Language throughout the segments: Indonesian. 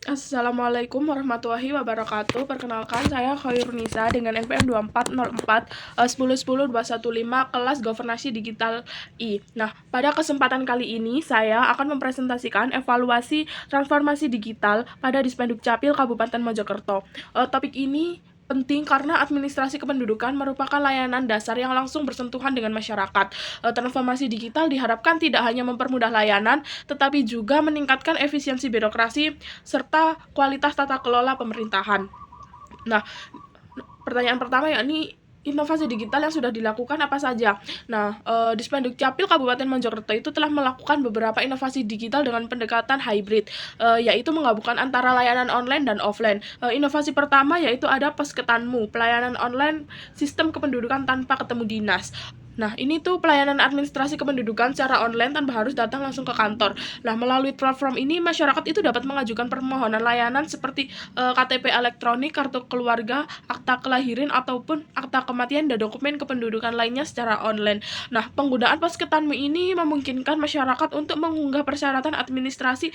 Assalamualaikum warahmatullahi wabarakatuh. Perkenalkan, saya Khairunisa dengan NPM 2404 1010 215 kelas Governasi Digital I. Nah, pada kesempatan kali ini saya akan mempresentasikan evaluasi transformasi digital pada Dispenduk Capil Kabupaten Mojokerto. Topik ini penting karena administrasi kependudukan merupakan layanan dasar yang langsung bersentuhan dengan masyarakat. Transformasi digital diharapkan tidak hanya mempermudah layanan, tetapi juga meningkatkan efisiensi birokrasi serta kualitas tata kelola pemerintahan. Nah, pertanyaan pertama yakni inovasi digital yang sudah dilakukan apa saja? Nah, Dispenduk Capil Kabupaten Mojokerto itu telah melakukan beberapa inovasi digital dengan pendekatan hybrid, yaitu menggabungkan antara layanan online dan offline. Inovasi pertama yaitu ada Pos Ketanmu, pelayanan online sistem kependudukan tanpa ketemu dinas. Nah, ini tuh pelayanan administrasi kependudukan secara online tanpa harus datang langsung ke kantor. Nah, melalui platform ini masyarakat itu dapat mengajukan permohonan layanan seperti KTP elektronik, kartu keluarga, akta kelahiran ataupun akta kematian dan dokumen kependudukan lainnya secara online. Nah, penggunaan Pos Ketanmu ini memungkinkan masyarakat untuk mengunggah persyaratan administrasi,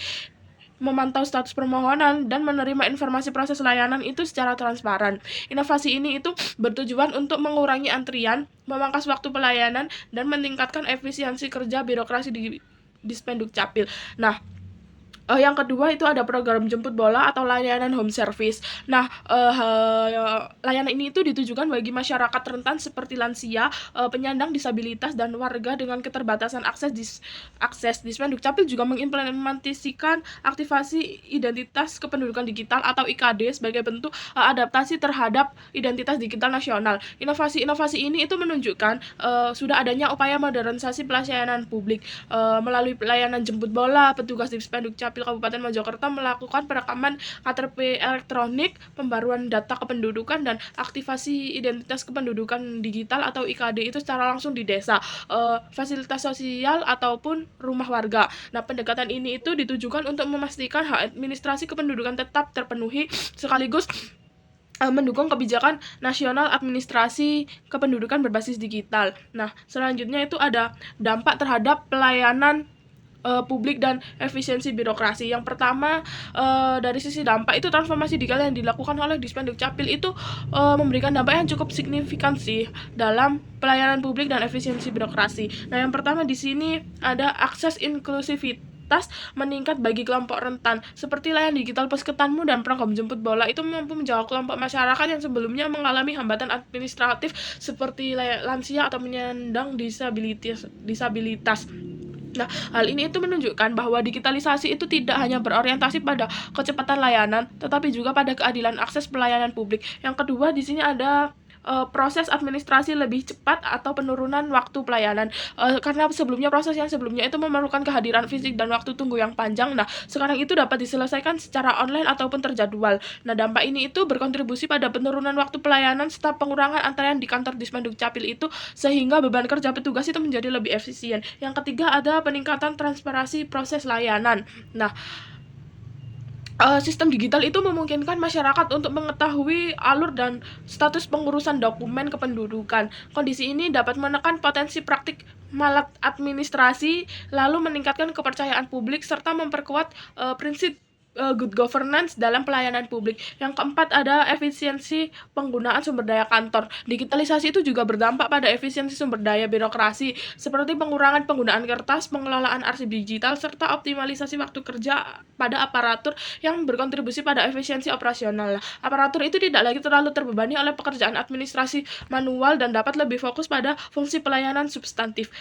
memantau status permohonan, dan menerima informasi proses layanan itu secara transparan. Inovasi ini itu bertujuan untuk mengurangi antrian, memangkas waktu pelayanan, dan meningkatkan efisiensi kerja birokrasi di Dispenduk Capil. Nah, yang kedua itu ada program jemput bola atau layanan home service. Nah, layanan ini itu ditujukan bagi masyarakat rentan seperti lansia, penyandang disabilitas, dan warga dengan keterbatasan akses. Dispenduk Capil juga mengimplementasikan aktivasi identitas kependudukan digital atau IKD sebagai bentuk adaptasi terhadap identitas digital nasional. Inovasi-inovasi ini itu menunjukkan sudah adanya upaya modernisasi pelayanan publik melalui pelayanan jemput bola. Petugas Dispenduk Capil Kabupaten Mojokerto melakukan perekaman KTP elektronik, pembaruan data kependudukan, dan aktivasi identitas kependudukan digital atau IKD itu secara langsung di desa, fasilitas sosial ataupun rumah warga. Nah, pendekatan ini itu ditujukan untuk memastikan hak administrasi kependudukan tetap terpenuhi sekaligus mendukung kebijakan nasional administrasi kependudukan berbasis digital. Nah, selanjutnya itu ada dampak terhadap pelayanan publik dan efisiensi birokrasi. Yang pertama, dari sisi dampak itu transformasi digital yang dilakukan oleh Dispenduk Capil itu memberikan dampak yang cukup signifikan sih dalam pelayanan publik dan efisiensi birokrasi. Nah, yang pertama di sini ada akses inklusivitas meningkat bagi kelompok rentan. Seperti layanan digital Pos Ketanmu dan program jemput bola itu mampu menjangkau kelompok masyarakat yang sebelumnya mengalami hambatan administratif seperti lansia atau penyandang disabilitas. Nah, hal ini itu menunjukkan bahwa digitalisasi itu tidak hanya berorientasi pada kecepatan layanan, tetapi juga pada keadilan akses pelayanan publik. Yang kedua, di sini ada proses administrasi lebih cepat atau penurunan waktu pelayanan. Karena proses yang sebelumnya itu memerlukan kehadiran fisik dan waktu tunggu yang panjang. Nah, sekarang itu dapat diselesaikan secara online ataupun terjadwal. Nah, dampak ini itu berkontribusi pada penurunan waktu pelayanan serta pengurangan antrean di kantor Dispenduk Capil itu sehingga beban kerja petugas itu menjadi lebih efisien. Yang ketiga ada peningkatan transparansi proses layanan. Nah, sistem digital itu memungkinkan masyarakat untuk mengetahui alur dan status pengurusan dokumen kependudukan. Kondisi ini dapat menekan potensi praktik maladministrasi, lalu meningkatkan kepercayaan publik serta memperkuat prinsip good governance dalam pelayanan publik. Yang keempat ada efisiensi penggunaan sumber daya kantor. Digitalisasi itu juga berdampak pada efisiensi sumber daya birokrasi, seperti pengurangan penggunaan kertas, pengelolaan arsip digital, serta optimalisasi waktu kerja pada aparatur yang berkontribusi pada efisiensi operasional. Aparatur itu tidak lagi terlalu terbebani oleh pekerjaan administrasi manual dan dapat lebih fokus pada fungsi pelayanan substantif.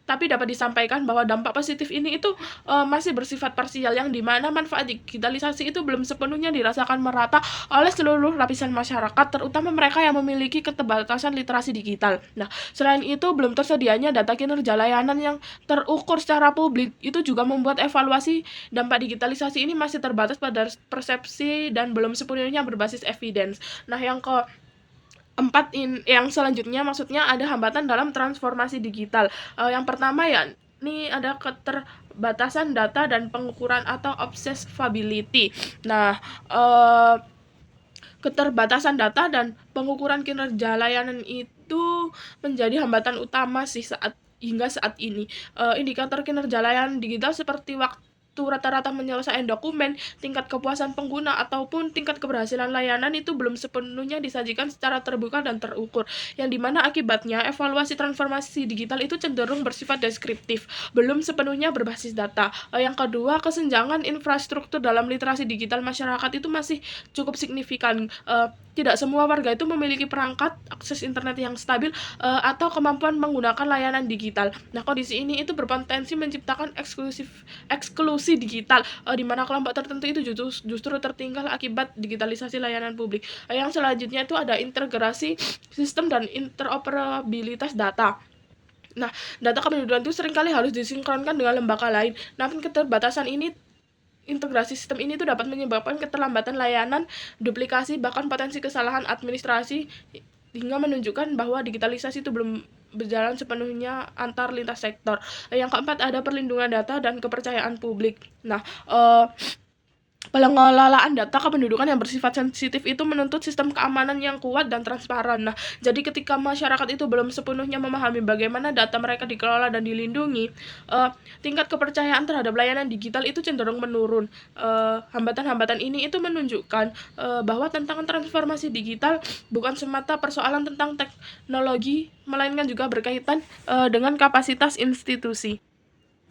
Tapi dapat disampaikan bahwa dampak positif ini itu masih bersifat parsial, yang dimana manfaat digitalisasi itu belum sepenuhnya dirasakan merata oleh seluruh lapisan masyarakat, terutama mereka yang memiliki keterbatasan literasi digital. Nah, selain itu belum tersedianya data kinerja layanan yang terukur secara publik itu juga membuat evaluasi dampak digitalisasi ini masih terbatas pada persepsi dan belum sepenuhnya berbasis evidence. Nah, yang selanjutnya maksudnya ada hambatan dalam transformasi digital. Yang pertama ya ini ada keterbatasan data dan pengukuran atau observability. Nah, keterbatasan data dan pengukuran kinerja layanan itu menjadi hambatan utama sih hingga saat ini. Indikator kinerja layanan digital seperti waktu itu rata-rata penyelesaian dokumen, tingkat kepuasan pengguna, ataupun tingkat keberhasilan layanan itu belum sepenuhnya disajikan secara terbuka dan terukur, yang dimana akibatnya evaluasi transformasi digital itu cenderung bersifat deskriptif, belum sepenuhnya berbasis data. Yang kedua, kesenjangan infrastruktur dalam literasi digital masyarakat itu masih cukup signifikan. Tidak semua warga itu memiliki perangkat, akses internet yang stabil, atau kemampuan menggunakan layanan digital. Nah, kondisi ini itu berpotensi menciptakan eksklusi digital, di mana kelompok tertentu itu justru tertinggal akibat digitalisasi layanan publik. Yang selanjutnya itu ada integrasi sistem dan interoperabilitas data. Nah, data kependudukan itu seringkali harus disinkronkan dengan lembaga lain. Namun keterbatasan ini integrasi sistem ini tuh dapat menyebabkan keterlambatan layanan, duplikasi, bahkan potensi kesalahan administrasi, hingga menunjukkan bahwa digitalisasi itu belum berjalan sepenuhnya antar lintas sektor. Yang keempat ada perlindungan data dan kepercayaan publik. Nah, pengelolaan data kependudukan yang bersifat sensitif itu menuntut sistem keamanan yang kuat dan transparan. Nah, jadi ketika masyarakat itu belum sepenuhnya memahami bagaimana data mereka dikelola dan dilindungi, tingkat kepercayaan terhadap layanan digital itu cenderung menurun. Hambatan-hambatan ini itu menunjukkan bahwa tantangan transformasi digital bukan semata persoalan tentang teknologi, melainkan juga berkaitan dengan kapasitas institusi.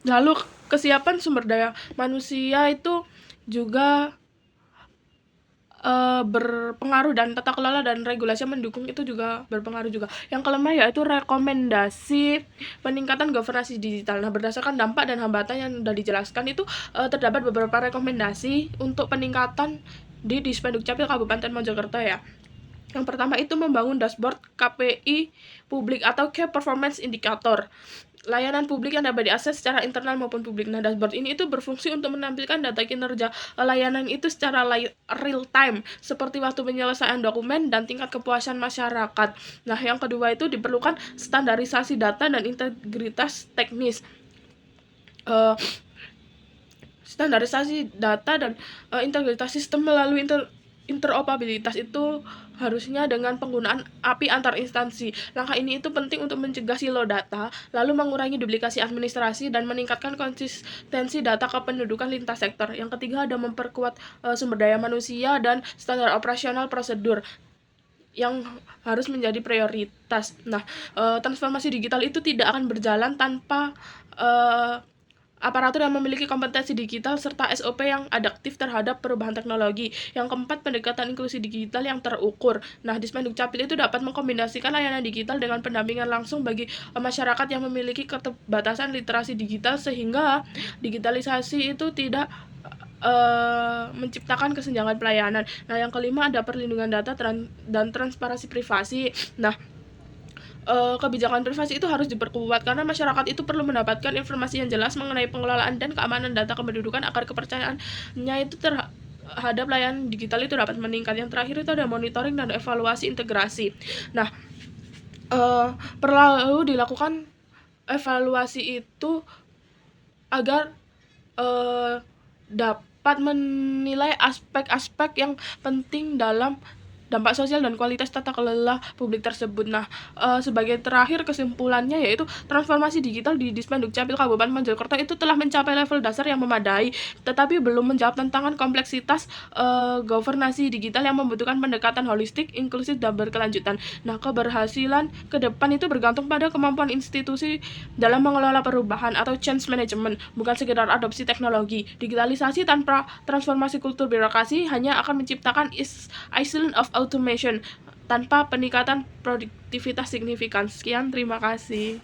Lalu kesiapan sumber daya manusia itu juga berpengaruh, dan tata kelola dan regulasi yang mendukung itu juga berpengaruh juga. Yang kelima yaitu rekomendasi peningkatan governasi digital. Nah, berdasarkan dampak dan hambatan yang sudah dijelaskan itu terdapat beberapa rekomendasi untuk peningkatan di Dispenduk Capil Kabupaten Mojokerto ya. Yang pertama itu membangun dashboard KPI publik atau Key Performance Indicator, layanan publik yang dapat diakses secara internal maupun publik. Nah, dashboard ini itu berfungsi untuk menampilkan data kinerja layanan itu secara real time, seperti waktu penyelesaian dokumen dan tingkat kepuasan masyarakat. Nah, yang kedua itu diperlukan standarisasi data dan integritas teknis. Standarisasi data dan integritas sistem melalui interoperabilitas itu harusnya dengan penggunaan API antar instansi. Langkah ini itu penting untuk mencegah silo data, lalu mengurangi duplikasi administrasi dan meningkatkan konsistensi data kependudukan lintas sektor. Yang ketiga ada memperkuat sumber daya manusia dan standar operasional prosedur yang harus menjadi prioritas. Nah, transformasi digital itu tidak akan berjalan tanpa aparatur yang memiliki kompetensi digital serta SOP yang adaptif terhadap perubahan teknologi. Yang keempat, pendekatan inklusi digital yang terukur. Nah, Dispenduk Capil itu dapat mengkombinasikan layanan digital dengan pendampingan langsung bagi masyarakat yang memiliki keterbatasan literasi digital, sehingga digitalisasi itu tidak menciptakan kesenjangan pelayanan. Nah, yang kelima ada perlindungan data dan transparansi privasi. Nah, kebijakan privasi itu harus diperkuat karena masyarakat itu perlu mendapatkan informasi yang jelas mengenai pengelolaan dan keamanan data kependudukan agar kepercayaannya itu terhadap layanan digital itu dapat meningkat. Yang terakhir itu ada monitoring dan evaluasi integrasi. Nah, perlu dilakukan evaluasi itu agar dapat menilai aspek-aspek yang penting dalam dampak sosial dan kualitas tata kelola publik tersebut. Nah, sebagai terakhir kesimpulannya yaitu transformasi digital di Dispenduk Capil Kabupaten Mojokerto itu telah mencapai level dasar yang memadai, tetapi belum menjawab tantangan kompleksitas governasi digital yang membutuhkan pendekatan holistik, inklusif, dan berkelanjutan. Nah, keberhasilan ke depan itu bergantung pada kemampuan institusi dalam mengelola perubahan atau change management, bukan sekedar adopsi teknologi. Digitalisasi tanpa transformasi kultur birokrasi hanya akan menciptakan island of automation tanpa peningkatan produktivitas signifikan. Sekian, terima kasih.